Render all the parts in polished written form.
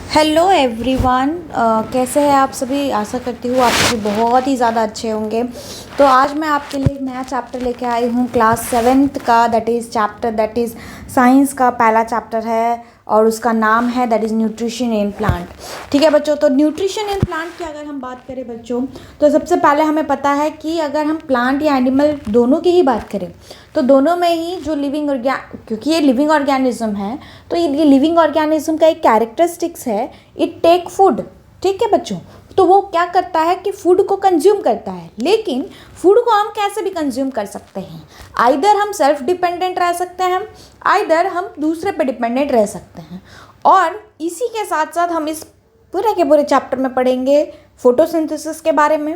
Hello everyone. कैसे हैं आप सभी। आशा करती हूँ आप सभी बहुत ही ज़्यादा अच्छे होंगे। तो आज मैं आपके लिए एक नया चैप्टर लेके आई हूँ क्लास 7th का। दैट इज़ साइंस का पहला चैप्टर है और उसका नाम है that is nutrition in plant. ठीक है बच्चों, तो न्यूट्रिशन इन प्लांट की अगर हम बात करें बच्चों, तो सबसे पहले हमें पता है कि अगर हम प्लांट या एनिमल दोनों की ही बात करें तो दोनों में ही जो क्योंकि ये लिविंग ऑर्गेनिज्म है, तो ये लिविंग ऑर्गेनिज्म का एक कैरेक्टरिस्टिक्स है, इट टेक फूड। ठीक है बच्चों, तो वो क्या करता है कि फूड को कंज्यूम करता है। लेकिन फूड को हम कैसे भी कंज्यूम कर सकते हैं, आइदर हम सेल्फ डिपेंडेंट रह सकते हैं, आइदर हम दूसरे पे डिपेंडेंट रह सकते हैं। और इसी के साथ साथ हम इस पूरे के पूरे चैप्टर में पढ़ेंगे फोटोसिंथेसिस के बारे में,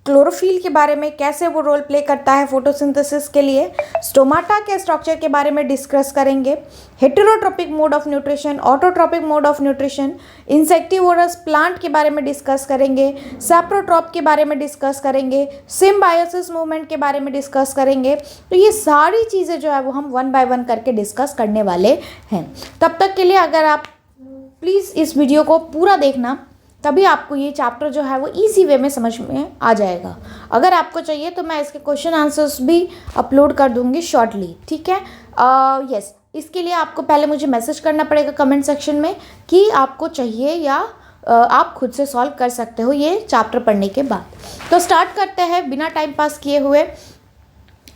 क्लोरोफिल के बारे में, कैसे वो रोल प्ले करता है फोटोसिंथेसिस के लिए, स्टोमाटा के स्ट्रक्चर के बारे में डिस्कस करेंगे, heterotrophic mode of nutrition, autotrophic mode of nutrition, insectivorous plant के बारे में डिस्कस करेंगे, सैप्रोट्रॉप के बारे में डिस्कस करेंगे, सिम्बायोसिस मूवमेंट के बारे में डिस्कस करेंगे। तो ये सारी चीज़ें जो है वो हम 1 बाय 1 करके डिस्कस करने वाले हैं। तब तक के लिए अगर आप प्लीज़ इस वीडियो को पूरा देखना, तभी आपको ये चैप्टर जो है वो इजी वे में समझ में आ जाएगा। अगर आपको चाहिए तो मैं इसके क्वेश्चन आंसर्स भी अपलोड कर दूंगी शॉर्टली। ठीक है, यस, इसके लिए आपको पहले मुझे मैसेज करना पड़ेगा कमेंट सेक्शन में कि आपको चाहिए या आप खुद से सॉल्व कर सकते हो ये चैप्टर पढ़ने के बाद। तो स्टार्ट करते हैं बिना टाइम पास किए हुए।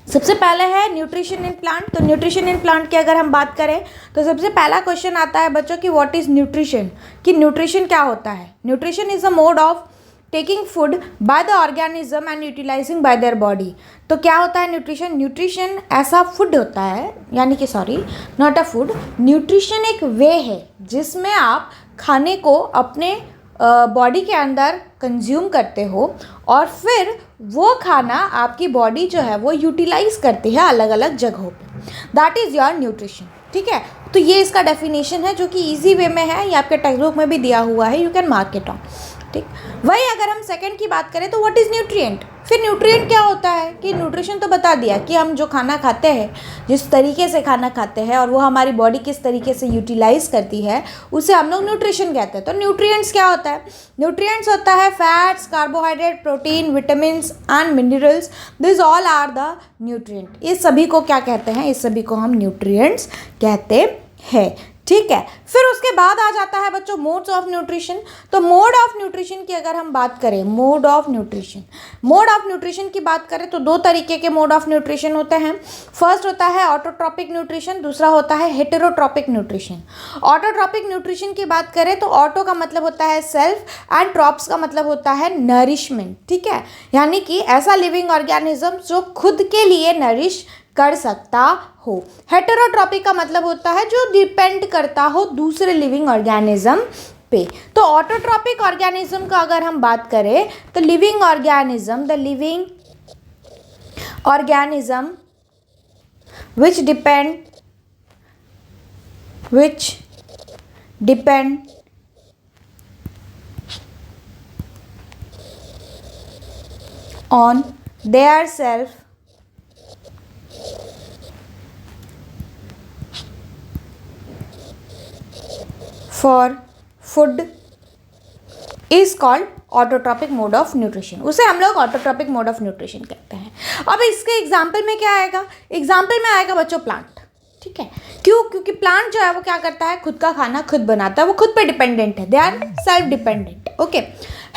सबसे पहले है न्यूट्रिशन इन प्लांट। तो न्यूट्रिशन इन प्लांट की अगर हम बात करें तो सबसे पहला क्वेश्चन आता है बच्चों कि व्हाट इज़ न्यूट्रिशन, कि न्यूट्रिशन क्या होता है। Nutrition is a mode of taking food by the organism and utilising by their body. तो क्या होता है न्यूट्रिशन? न्यूट्रिशन ऐसा फूड होता है, यानी कि नॉट अ फूड, न्यूट्रिशन एक वे है जिसमें आप खाने को अपने बॉडी के अंदर कंज्यूम करते हो और फिर वो खाना आपकी बॉडी जो है वो यूटिलाइज करती है अलग अलग जगहों पे। That is your nutrition. ठीक है, तो ये इसका डेफिनेशन है जो कि इजी वे में है, ये आपके टेक्स्ट बुक में भी दिया हुआ है, you can mark it on. ठीक, वही अगर हम सेकंड की बात करें तो व्हाट इज़ न्यूट्रिएंट। फिर न्यूट्रिएंट क्या होता है कि न्यूट्रिशन तो बता दिया कि हम जो खाना खाते हैं, जिस तरीके से खाना खाते हैं और वो हमारी बॉडी किस तरीके से यूटिलाइज करती है, उसे हम लोग न्यूट्रिशन कहते हैं। तो न्यूट्रिएंट्स क्या होता है? न्यूट्रिएंट्स होता है fats, carbohydrate, protein, vitamins and minerals, this all are the nutrient. इस सभी को क्या कहते हैं? इस सभी को हम न्यूट्रिएंट्स कहते हैं। ठीक है, फिर उसके बाद आ जाता है बच्चों मोड्स ऑफ न्यूट्रिशन। तो मोड ऑफ न्यूट्रिशन की अगर हम बात करें, मोड ऑफ न्यूट्रिशन की बात करें तो दो तरीके के मोड ऑफ न्यूट्रिशन होते हैं। फर्स्ट होता है ऑटोट्रॉपिक न्यूट्रिशन, दूसरा होता है हेटेरोट्रॉपिक न्यूट्रिशन। ऑटोट्रॉपिक न्यूट्रिशन की बात करें तो ऑटो का मतलब होता है सेल्फ एंड ट्रॉप्स का मतलब होता है नरिशमेंट। ठीक है, यानी कि ऐसा लिविंग ऑर्गेनिज्म जो खुद के लिए नरिश कर सकता हो। हेटेरोट्रॉपिक का मतलब होता है जो डिपेंड करता हो दूसरे लिविंग ऑर्गेनिज्म पे। तो ऑटोट्रॉपिक ऑर्गेनिज्म का अगर हम बात करें तो the living organism which depend on their self for food is called autotrophic mode of nutrition. उसे हम लोग ऑटोट्रॉपिक मोड ऑफ न्यूट्रिशन कहते हैं। अब इसके एग्जाम्पल में क्या आएगा? एग्जाम्पल में आएगा बच्चों प्लांट। ठीक है, क्यों? क्योंकि प्लांट जो है वो क्या करता है, खुद का खाना खुद बनाता है, वो खुद पे डिपेंडेंट है, they are self dependent. Okay,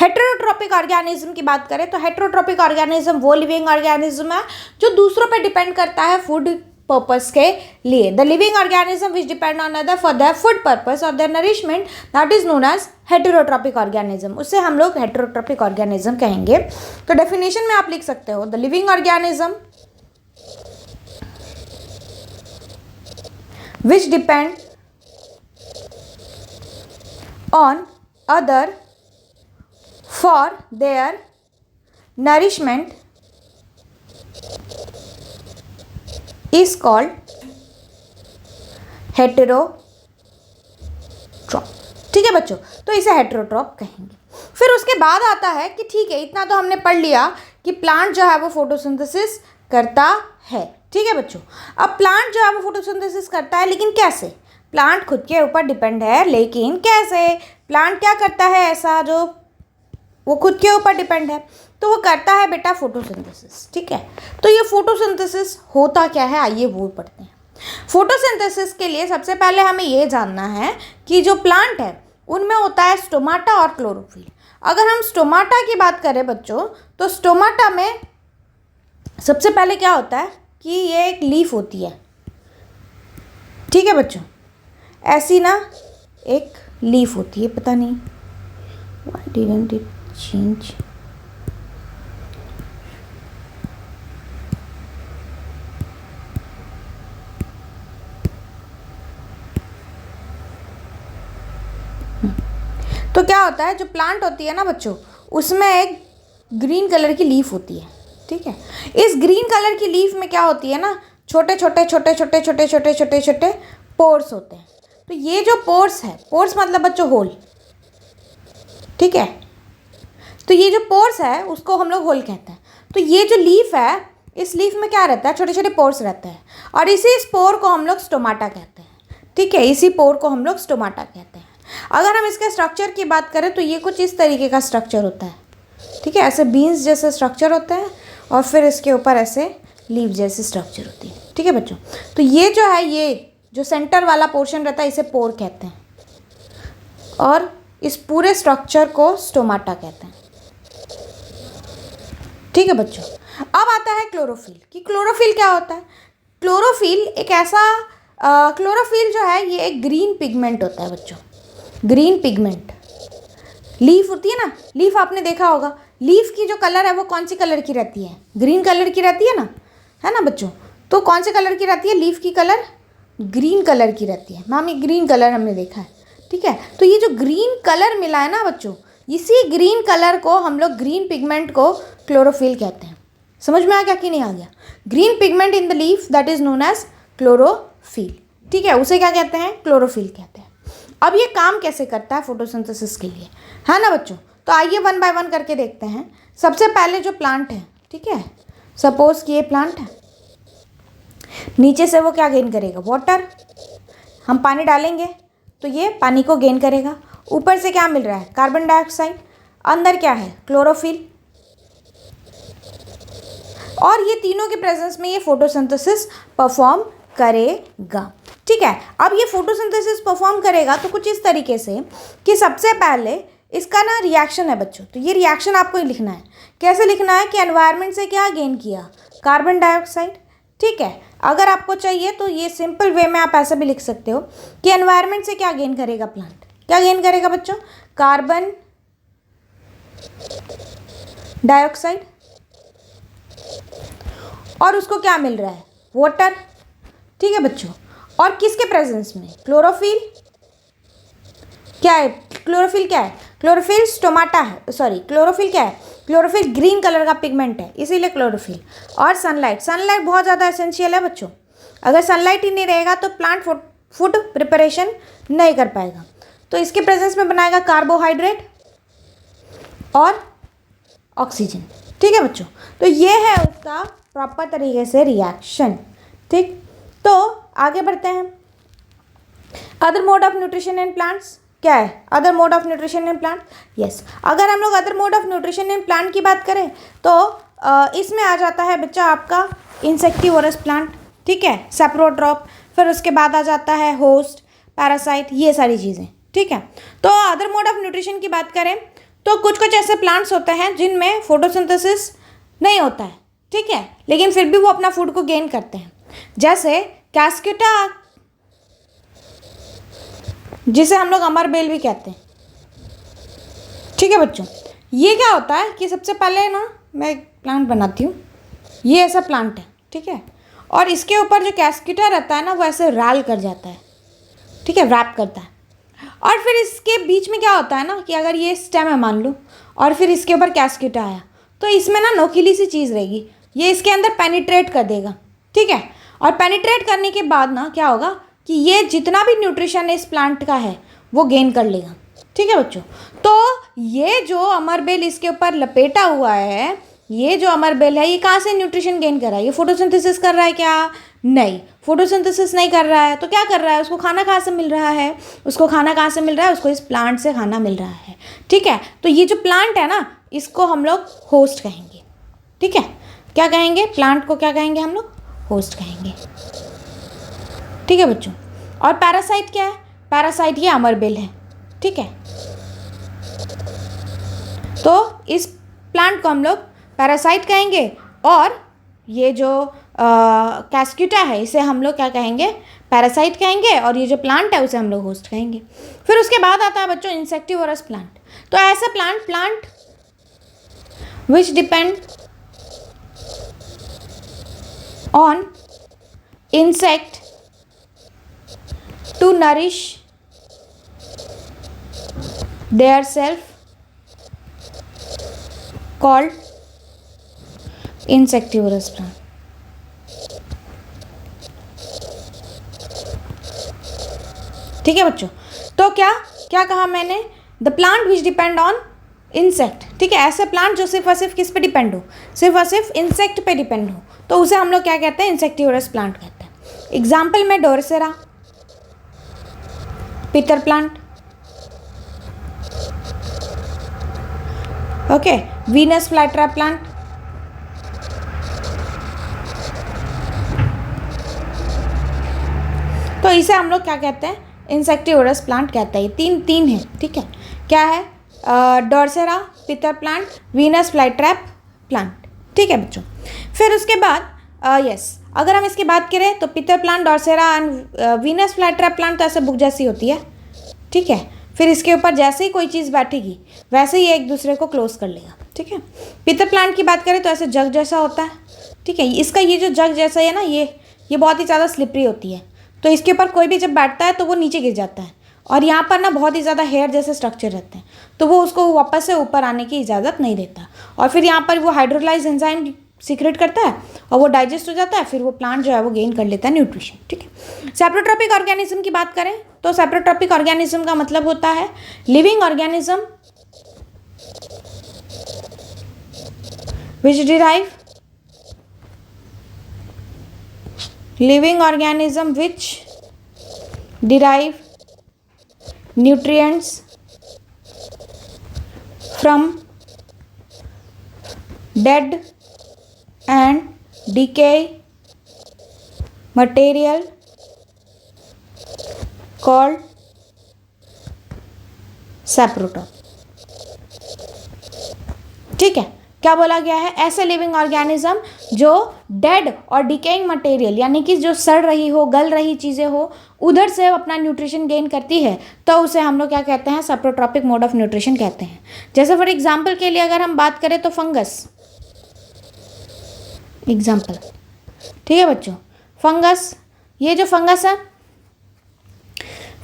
heterotrophic organism की बात करें तो हेटेरोट्रॉपिक ऑर्गेनिज्म वो लिविंग ऑर्गेनिज्म है जो दूसरों पे डिपेंड करता है फूड पर्पस के लिए। The living organism which depend on other for their food purpose और their nourishment, that is known as heterotrophic organism. उसे हम लोग हेटेरोट्रॉपिक ऑर्गेनिज्म कहेंगे। तो डेफिनेशन में आप लिख सकते हो the living organism which depend on other for there nourishment is called हेटेरोट्रॉप। ठीक है बच्चों, तो इसे हेटेरोट्रॉप कहेंगे। फिर उसके बाद आता है कि ठीक है, इतना तो हमने पढ़ लिया कि प्लांट जो है वो फोटोसिंथेसिस करता है। ठीक है बच्चों, अब प्लांट जो है वो फोटोसिंथेसिस करता है, लेकिन कैसे? प्लांट खुद के ऊपर डिपेंड है, लेकिन कैसे? प्लांट क्या करता है ऐसा जो वो खुद के ऊपर डिपेंड है? तो वो करता है बेटा फोटोसिंथेसिस। ठीक है, तो ये फोटोसिंथेसिस होता क्या है, आइए वो पढ़ते हैं। फोटोसिंथेसिस के लिए सबसे पहले हमें ये जानना है कि जो प्लांट है उनमें होता है स्टोमाटा और क्लोरोफिल। अगर हम स्टोमाटा की बात करें बच्चों, तो स्टोमाटा में सबसे पहले क्या होता है कि ये एक लीफ होती है। ठीक है बच्चों, ऐसी ना एक लीफ होती है, पता नहीं व्हाई डिडंट इट चेंज। तो क्या होता है, जो प्लांट होती है ना बच्चों, उसमें एक ग्रीन कलर की लीफ होती है। ठीक है, इस ग्रीन कलर की लीफ में क्या होती है ना, छोटे छोटे छोटे छोटे छोटे छोटे छोटे छोटे पोर्स होते हैं। तो ये जो पोर्स है, पोर्स मतलब बच्चों होल। ठीक है, तो ये जो पोर्स है उसको हम लोग होल कहते हैं। तो ये जो लीफ है, इस लीफ में क्या रहता है, छोटे छोटे पोर्स रहते हैं, और इसी स्पोर को हम लोग स्टोमाटा कहते हैं। ठीक है, इसी पोर को हम लोग स्टोमाटा कहते हैं। अगर हम इसके स्ट्रक्चर की बात करें तो ये कुछ इस तरीके का स्ट्रक्चर होता है। ठीक है, ऐसे बीन्स जैसे स्ट्रक्चर होते हैं, और फिर इसके ऊपर ऐसे लीफ जैसी स्ट्रक्चर होती है। ठीक है बच्चों, तो ये जो है, ये जो सेंटर वाला पोर्शन रहता है इसे पोर कहते हैं, और इस पूरे स्ट्रक्चर को स्टोमाटा कहते हैं। ठीक है बच्चों, अब आता है क्लोरोफिल कि क्लोरोफिल क्या होता है। क्लोरोफिल एक ऐसा क्लोरोफिल जो है ये एक ग्रीन पिगमेंट होता है बच्चों। ग्रीन पिगमेंट, लीफ होती है ना, लीफ आपने देखा होगा, लीफ की जो कलर है वो कौन सी कलर की रहती है, ग्रीन कलर की रहती है ना बच्चों। तो कौन से कलर की रहती है, लीफ की कलर ग्रीन कलर की रहती है। मैम ये ग्रीन कलर हमने देखा है। ठीक है, तो ये जो ग्रीन कलर मिला है ना बच्चों, इसी ग्रीन कलर को हम लोग, ग्रीन पिगमेंट को क्लोरोफिल कहते हैं। समझ में आ गया कि नहीं आ गया? Green pigment in the leaf that is known as chlorophyll. ठीक है, उसे क्या कहते हैं, क्लोरोफिल कहते हैं। अब ये काम कैसे करता है फोटोसिंथेसिस के लिए, है ना बच्चों? तो आइए वन बाय वन करके देखते हैं। सबसे पहले जो प्लांट है, ठीक है, सपोज कि ये प्लांट है, नीचे से वो क्या गेन करेगा, वाटर। हम पानी डालेंगे तो ये पानी को गेन करेगा। ऊपर से क्या मिल रहा है, कार्बन डाइऑक्साइड। अंदर क्या है, क्लोरोफिल। और ये तीनों के प्रेजेंस में ये फोटोसिंथेसिस परफॉर्म करेगा। ठीक है, अब ये फोटोसिंथेसिस परफॉर्म करेगा तो कुछ इस तरीके से कि सबसे पहले इसका ना रिएक्शन है बच्चों। तो ये रिएक्शन आपको ही लिखना है। कैसे लिखना है कि एनवायरनमेंट से क्या गेन किया, कार्बन डाइऑक्साइड। ठीक है, अगर आपको चाहिए तो ये सिंपल वे में आप ऐसे भी लिख सकते हो कि एनवायरनमेंट से क्या गेन करेगा प्लांट, क्या गेन करेगा बच्चों, कार्बन डाइऑक्साइड। और उसको क्या मिल रहा है, वाटर। ठीक है बच्चों, और किसके प्रेजेंस में, क्लोरोफिल। क्या है, क्लोरोफिल क्या है, क्लोरोफिल स्टोमाटा है, सॉरी क्लोरोफिल क्या है, क्लोरोफिल ग्रीन कलर का पिगमेंट है, इसीलिए क्लोरोफिल। और सनलाइट, सनलाइट बहुत ज़्यादा एसेंशियल है बच्चों। अगर सनलाइट ही नहीं रहेगा तो प्लांट फूड प्रिपरेशन नहीं कर पाएगा। तो इसके प्रेजेंस में बनाएगा कार्बोहाइड्रेट और ऑक्सीजन। ठीक है बच्चों, तो ये है उसका प्रॉपर तरीके से रिएक्शन। ठीक, तो आगे बढ़ते हैं। Other mode of nutrition in plants, क्या है other mode of nutrition in plant, yes. अगर हम लोग other mode of nutrition in plant की बात करें तो इसमें आ जाता है बच्चा आपका इंसेक्टिवोरस प्लांट। ठीक है, सेप्रोट्रॉप, फिर उसके बाद आ जाता है होस्ट, पैरासाइट, ये सारी चीज़ें। ठीक है, तो अदर मोड ऑफ न्यूट्रिशन की बात करें तो कुछ कुछ ऐसे प्लांट्स होते हैं जिनमें फोटोसिंथेसिस नहीं होता है। ठीक है, लेकिन फिर भी वो अपना फूड को गेन करते हैं, जैसे कैस्केटा, जिसे हम लोग अमर बेल भी कहते हैं। ठीक है बच्चों, ये क्या होता है कि सबसे पहले ना मैं एक प्लांट बनाती हूँ, ये ऐसा प्लांट है। ठीक है, और इसके ऊपर जो कैस्केटा रहता है ना वो ऐसे रैल कर जाता है। ठीक है, रैप करता है, और फिर इसके बीच में क्या होता है ना कि अगर ये स्टेम है मान लो, और फिर इसके ऊपर कैस्केटा आया, तो इसमें ना नोकीली सी चीज़ रहेगी, ये इसके अंदर पेनिट्रेट कर देगा। ठीक है, और पेनिट्रेट करने के बाद ना क्या होगा कि ये जितना भी न्यूट्रिशन इस प्लांट का है वो गेन कर लेगा। ठीक है बच्चों, तो ये जो अमरबेल इसके ऊपर लपेटा हुआ है ये जो अमर बेल है ये कहाँ से न्यूट्रिशन गेन कर रहा है? ये फोटोसिंथेसिस कर रहा है क्या? नहीं, फोटोसिंथेसिस नहीं कर रहा है। तो क्या कर रहा है? उसको खाना कहाँ से मिल रहा है? उसको खाना कहाँ से मिल रहा है? उसको इस प्लांट से खाना मिल रहा है। ठीक है, तो ये जो प्लांट है ना, इसको हम लोग होस्ट कहेंगे। ठीक है, क्या कहेंगे? प्लांट को क्या कहेंगे हम लोग? होस्ट कहेंगे। ठीक है बच्चों। और पैरासाइट क्या है? पैरासाइट ये अमर बेल है। ठीक है, तो इस प्लांट को हम लोग पैरासाइट कहेंगे, और ये जो कैस्क्यूटा है इसे हम लोग क्या कहेंगे? पैरासाइट कहेंगे, और ये जो प्लांट है उसे हम लोग होस्ट कहेंगे। फिर उसके बाद आता है बच्चों इंसेक्टिवोरस प्लांट। तो ऐसा plant which depend on insect to nourish their self called insectivorous plant. ठीक है बच्चों, तो क्या क्या कहा मैंने? The plant which depend on insect. ठीक है, ऐसे प्लांट जो सिर्फ और सिर्फ किस पे डिपेंड हो? सिर्फ और सिर्फ इंसेक्ट पे डिपेंड हो, तो उसे हम लोग क्या कहते हैं? इंसेक्टिवोरस प्लांट कहते हैं। एग्जाम्पल में drosera, pitcher plant, okay, Venus flytrap plant, तो इसे हम लोग क्या कहते हैं? इंसेक्टिवोरस प्लांट कहते हैं। तीन है। ठीक है, क्या है? Drosera, pitcher plant, Venus flytrap plant. ठीक है बच्चों, फिर उसके बाद यस, अगर हम इसकी बात करें तो pitcher plant, drosera and Venus flytrap plant तो ऐसे बुक जैसी होती है। ठीक है, फिर इसके ऊपर जैसे ही कोई चीज़ बैठेगी वैसे ही एक दूसरे को क्लोज कर लेगा। ठीक है, पीटर प्लांट की बात करें तो ऐसे जग जैसा होता है। ठीक है, इसका ये जो जग जैसा है ना, ये बहुत ही ज़्यादा स्लिपरी होती है, तो इसके ऊपर कोई भी जब बैठता है तो वो नीचे गिर जाता है, और यहाँ पर ना बहुत ही ज़्यादा हेयर जैसे स्ट्रक्चर रहते हैं, तो वो उसको वापस से ऊपर आने की इजाज़त नहीं देता, और फिर यहाँ पर वो हाइड्रोलाइज एंजाइम सीक्रेट करता है और वो डाइजेस्ट हो जाता है, फिर वो प्लांट जो है वो गेन कर लेता है न्यूट्रिशन। ठीक है, सेप्रोट्रॉपिक ऑर्गेनिज्म की बात करें तो सेप्रोट्रॉपिक ऑर्गेनिज्म का मतलब होता है living organism which derive nutrients from dead and decay material called saprotop। ठीक है, क्या बोला गया है? ऐसे लिविंग ऑर्गेनिज्म जो डेड और डिकेइंग मटेरियल यानी कि जो सड़ रही हो, गल रही चीज़ें हो, उधर से अपना न्यूट्रिशन गेन करती है, तो उसे हम लोग क्या कहते हैं? सेप्रोट्रॉपिक मोड ऑफ न्यूट्रिशन कहते हैं। जैसे फॉर एग्जांपल के लिए अगर हम बात करें तो फंगस, एग्जांपल। ठीक है बच्चों, फंगस, ये जो फंगस है,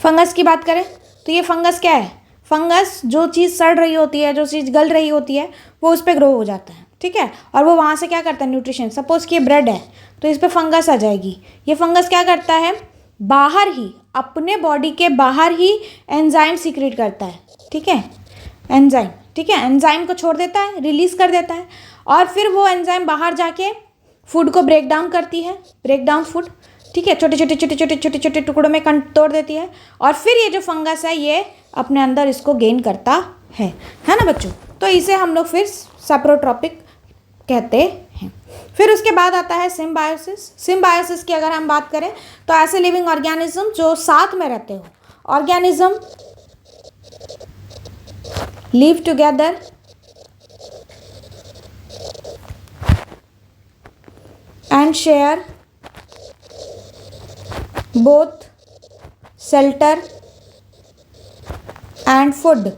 फंगस की बात करें तो ये फंगस क्या है? फंगस जो चीज़ सड़ रही होती है, जो चीज़ गल रही होती है, वो उस पर ग्रो हो जाता है। ठीक है, और वो वहाँ से क्या करता है? न्यूट्रिशन। सपोज कि ये ब्रेड है तो इस पर फंगस आ जाएगी। ये फंगस क्या करता है? बाहर ही, अपने बॉडी के बाहर ही एंजाइम सीक्रेट करता है। ठीक है, एंजाइम, ठीक है, एंजाइम को छोड़ देता है, रिलीज कर देता है, और फिर वो एंजाइम बाहर जाके फूड को ब्रेक डाउन करती है, ब्रेक डाउन फूड। ठीक है, छोटे छोटे छोटे छोटे छोटे छोटे टुकड़ों में तोड़ देती है, और फिर ये जो फंगस है ये अपने अंदर इसको गेन करता है ना बच्चों? तो इसे हम लोग फिर सेप्रोट्रॉपिक कहते हैं। फिर उसके बाद आता है सिम्बायोसिस। सिम्बायोसिस की अगर हम बात करें तो ऐसे लिविंग ऑर्गेनिज्म जो साथ में रहते हो, organism live together and share both shelter and food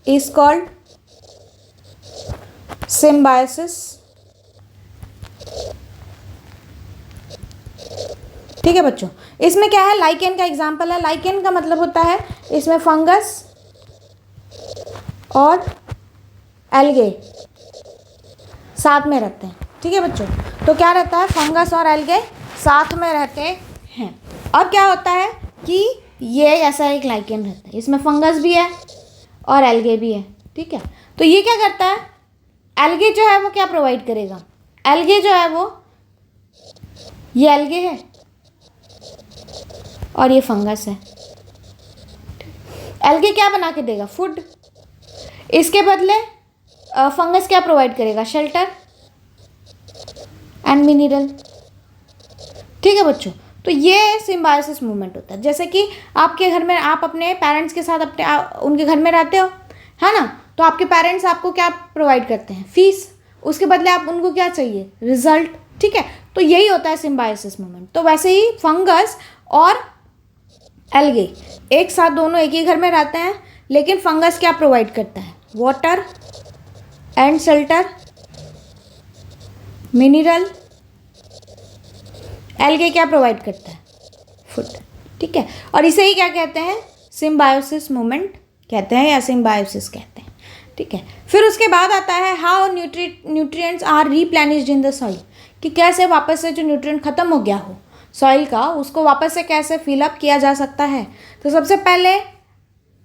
is called symbiosis। ठीक है बच्चों, इसमें क्या है? लाइकेन का एग्जाम्पल है। लाइकेन का मतलब होता है इसमें फंगस और एल्गे साथ में रहते हैं। ठीक है बच्चों, तो क्या रहता है? फंगस और एल्गे साथ में रहते हैं। और क्या होता है कि ये ऐसा एक लाइकेन रहता है, इसमें फंगस भी है और एल्गे भी है। ठीक है, तो ये क्या करता है? एल्गे जो है वो क्या प्रोवाइड करेगा, एल्गे जो है वो, ये एल्गे है और ये फंगस है। एल्गे क्या बना के देगा, फूड। इसके बदले फंगस क्या प्रोवाइड करेगा, शेल्टर एंड मिनरल। ठीक है बच्चों, तो ये सिम्बायोसिस मूवमेंट होता है। जैसे कि आपके घर में आप अपने पेरेंट्स के साथ उनके घर में रहते हो, है ना, तो आपके पेरेंट्स आपको क्या प्रोवाइड करते हैं, फीस, उसके बदले आप उनको क्या चाहिए, रिजल्ट। ठीक है, तो यही होता है सिम्बायोसिस मूवमेंट। तो वैसे ही फंगस और एल्गे एक साथ दोनों एक ही घर में रहते हैं, लेकिन फंगस क्या प्रोवाइड करता है, water and shelter, mineral. Algae क्या प्रोवाइड करता है, फूड। ठीक है, और इसे ही क्या कहते हैं, सिम्बायोसिस मूवमेंट कहते हैं या सिम्बायोसिस कहते हैं। ठीक है, फिर उसके बाद आता है how nutrients are replenished in the soil, कि कैसे वापस से जो न्यूट्रिएंट खत्म हो गया हो सॉइल का, उसको वापस से कैसे फिलअप किया जा सकता है। तो सबसे पहले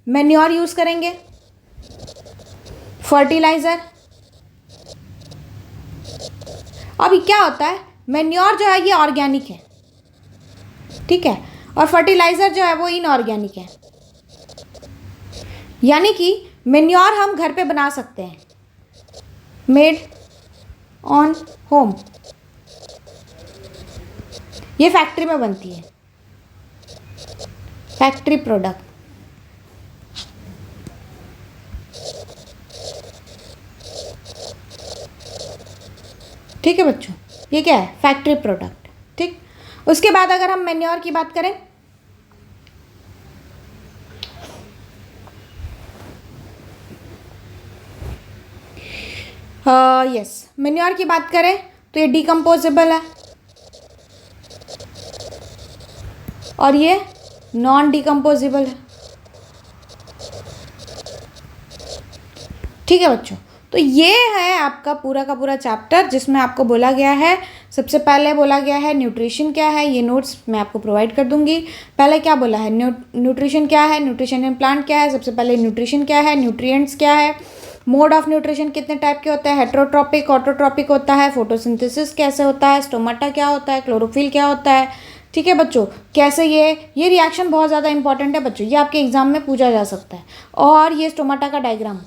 मैन्योर यूज़ करेंगे, फर्टिलाइज़र। अभी क्या होता है, मैन्योर जो है ये ऑर्गेनिक है, ठीक है, और फर्टिलाइज़र जो है वो इनऑर्गेनिक है। यानी कि मैन्योर हम घर पे बना सकते हैं, मेड ऑन होम, ये फैक्ट्री में बनती है, फैक्ट्री प्रोडक्ट। ठीक है बच्चों, ये क्या है, फैक्ट्री प्रोडक्ट। ठीक, उसके बाद अगर हम मैन्योर की बात करें, यस, मैन्योर की बात करें तो ये डिकम्पोजेबल है और ये नॉन डिकम्पोजेबल है। ठीक है बच्चों, तो ये है आपका पूरा का पूरा चैप्टर, जिसमें आपको बोला गया है, सबसे पहले बोला गया है न्यूट्रिशन क्या है, ये नोट्स मैं आपको प्रोवाइड कर दूंगी। पहले क्या बोला है, न्यूट्रिशन क्या है, न्यूट्रिशन इन प्लांट क्या है, सबसे पहले न्यूट्रिशन क्या है, न्यूट्रिएंट्स क्या है, मोड ऑफ न्यूट्रिशन कितने टाइप के होते हैं, हेट्रोट्रॉपिक, ऑटोट्रॉपिक होता है, फोटोसिंथेसिस कैसे होता है, स्टोमाटा क्या होता है, क्लोरोफिल क्या होता है। ठीक है बच्चों, कैसे ये रिएक्शन बहुत ज़्यादा इंपॉर्टेंट है बच्चों, ये आपके एग्जाम में पूछा जा सकता है। और ये स्टोमाटा का डायग्राम,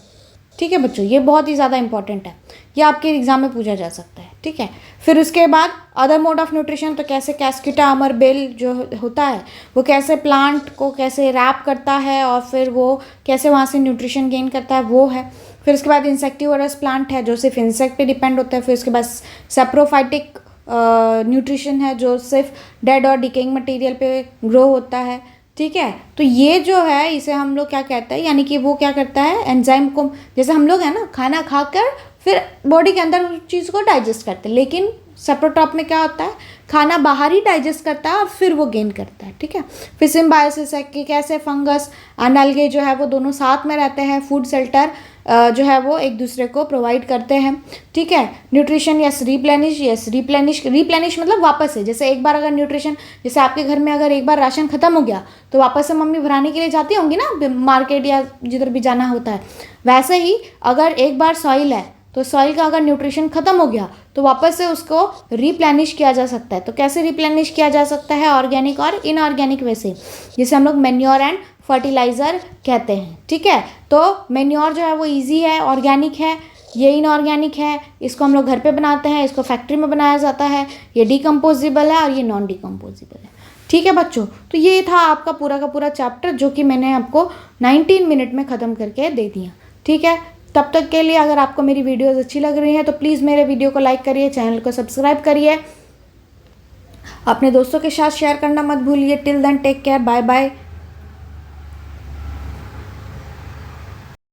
ठीक है बच्चों, ये बहुत ही ज़्यादा इंपॉर्टेंट है, ये आपके एग्जाम में पूछा जा सकता है। ठीक है, फिर उसके बाद अदर मोड ऑफ न्यूट्रिशन, तो कैसे कैस्किटा अमरबेल जो होता है वो कैसे प्लांट को कैसे रैप करता है और फिर वो कैसे वहाँ से न्यूट्रिशन गेन करता है, वो है। फिर उसके बाद इंसेक्टिवोरस प्लांट है जो सिर्फ इंसेक्ट पे डिपेंड होता है। फिर उसके बाद सेप्रोफाइटिक न्यूट्रिशन है जो सिर्फ डेड और डिकेइंग मटेरियल पे ग्रो होता है। ठीक है, तो ये जो है इसे हम लोग क्या कहते हैं, यानी कि वो क्या करता है, एंजाइम को, जैसे हम लोग है ना खाना खाकर फिर बॉडी के अंदर उस चीज़ को डाइजेस्ट करते हैं, लेकिन सेप्रोट्रॉप में क्या होता है, खाना बाहर ही डाइजेस्ट करता है और फिर वो गेन करता है। ठीक है, फिर सिम्बायोसिस है कि कैसे फंगस एंड एल्गे जो है वो दोनों साथ में रहते हैं, फूड शेल्टर जो है वो एक दूसरे को प्रोवाइड करते हैं। ठीक है, न्यूट्रिशन यस रिप्लेनिश मतलब वापस से, जैसे एक बार अगर न्यूट्रिशन, जैसे आपके घर में अगर एक बार राशन खत्म हो गया तो वापस से मम्मी भराने के लिए जाती होंगी ना मार्केट या जिधर भी जाना होता है, वैसे ही अगर एक बार सॉइल है तो सॉइल का अगर न्यूट्रिशन खत्म हो गया तो वापस से उसको रिप्लेनिश किया जा सकता है। तो कैसे रिप्लेनिश किया जा सकता है, ऑर्गेनिक और इनऑर्गेनिक वे से, जिसे हम लोग मैन्योर एंड फर्टिलाइज़र कहते हैं। ठीक है, तो मैन्योर जो है वो इजी है, ऑर्गेनिक है, ये इनऑर्गेनिक है, इसको हम लोग घर पे बनाते हैं, इसको फैक्ट्री में बनाया जाता है, ये डिकम्पोजिबल है और ये नॉन डिकम्पोजिबल है। ठीक है बच्चों, तो ये था आपका पूरा का पूरा चैप्टर जो कि मैंने आपको 19 मिनट में ख़त्म करके दे दिया। ठीक है, तब तक के लिए अगर आपको मेरी वीडियोज़ अच्छी लग रही हैं तो प्लीज़ मेरे वीडियो को लाइक करिए, चैनल को सब्सक्राइब करिए, अपने दोस्तों के साथ शेयर करना मत भूलिए। Till then take care, bye bye.